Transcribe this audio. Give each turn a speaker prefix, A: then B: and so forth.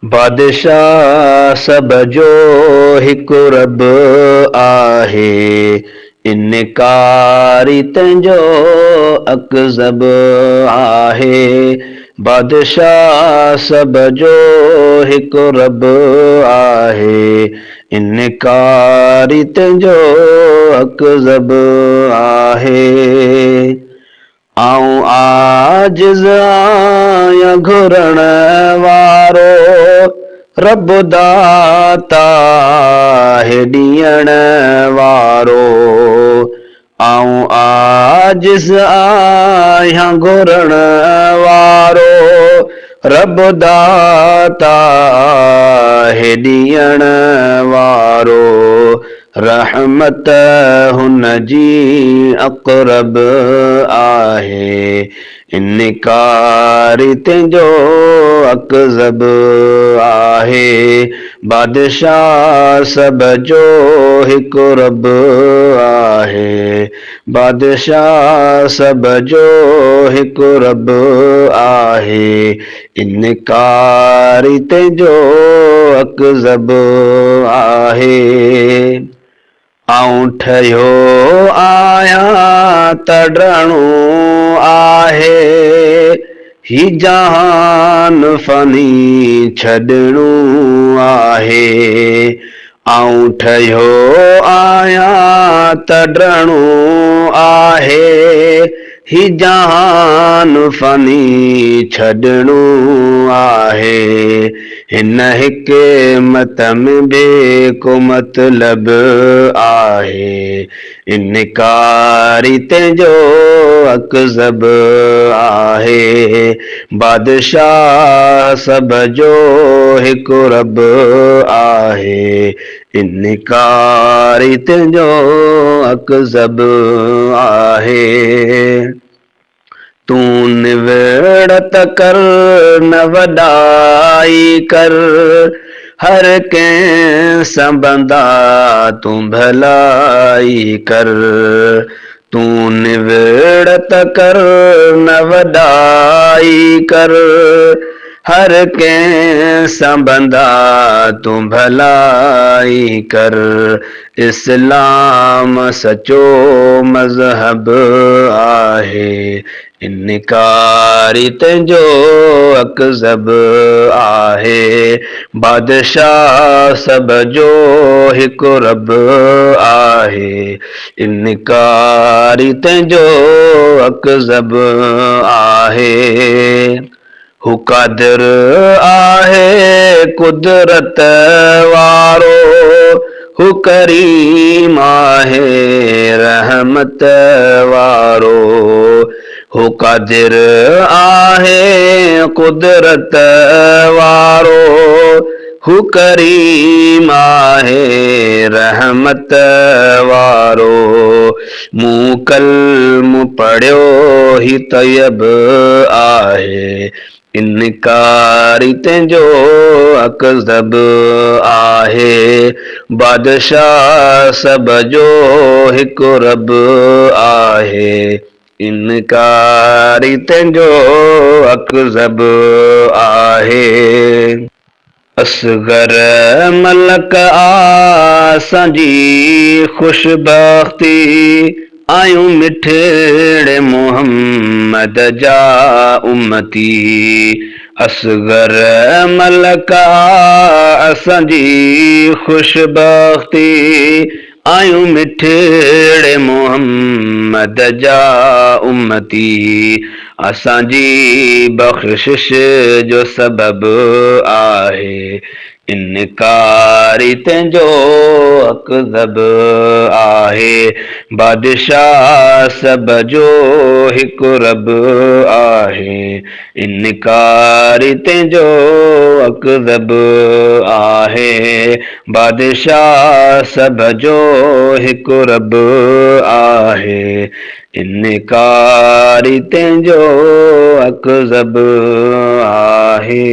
A: बादशाह सब जो हिकु रब आहे, इनकारी तंहिंजो अकज़ब आहे। बादशाह सब जो हिकु रब आहे, इनकारी तंहिंजो अकज़ब आहे। आऊं आजिज़ आहियां घुरण वारो, रब दाता आहे ॾियण वारो। आऊं आजिज़ आहियां घुरण वारो, रब दाता आहे ॾियण वारो। रहमत हुन जी अक़रब आहे, इनकारी तंहिंजो अकज़ब आहे। बादशाह सब जो हिकु रब आहे, बादशाह सब जो हिकु रब आहे, इनकारी तंहिंजो अकज़ब आहे। आऊं ठहियो आहियां तॾणो आहे, ही जहान फ़नी छॾणो आहे। आऊं ठहियो आहियां तॾणो आहे, ही जहान फ़नी छॾणो आहे। हिन हिकमत में को मतलब आहे, इनकारी तंहिंजो अकज़ब आहे। बादशाह सब जो हिकु रब आहे, इनकारी तंहिंजो अकज़ब आहे। तूं निवड़त कर न वॾाई कर, हर कंहिं सां बंदा तूं भलाई कर। तूं निवड़त कर न वॾाई कर, हर कंहिं सां बंदा तूं भलाई कर। इस्लाम सचो मज़हब आहे, इनकारी तंहिंजो अकज़ब आहे। बादशाह सब जो हिकु रब आहे, इनकारी तंहिंजो अकज़ब आहे। हू क़ादिर आहे कुदरत वारो, हू करीम आहे रहमत वारो। हू क़ादिर आहे कुदरत वारो, हू करीम आहे रहमत वारो। मूं कल्म पढ़ियो ही तयब आहे, इनकारी तंहिंजो अकज़ब आहे। बादशाह सब जो हिकु रब आहे, इनकारी तंहिंजो अकज़ब आहे। असगर मलक असांजी खुशबख्ती, आयूं मिठड़े मोहम्मद जा उम्मती। असगर मलक असांजी खुशबख्ती, आयूं मिठड़े मोहम्मद जा उम्मती। असांजी बख़्शिश जो सबब आहे, इनकारी तंहिंजो अकज़ब आहे। बादशाह सब जो हिकु रब आहे, इनकारी तंहिंजो अकज़ब आहे। बादशाह सब जो हिकु रब आहे, इनकारी तंहिंजो अकज़ब आहे।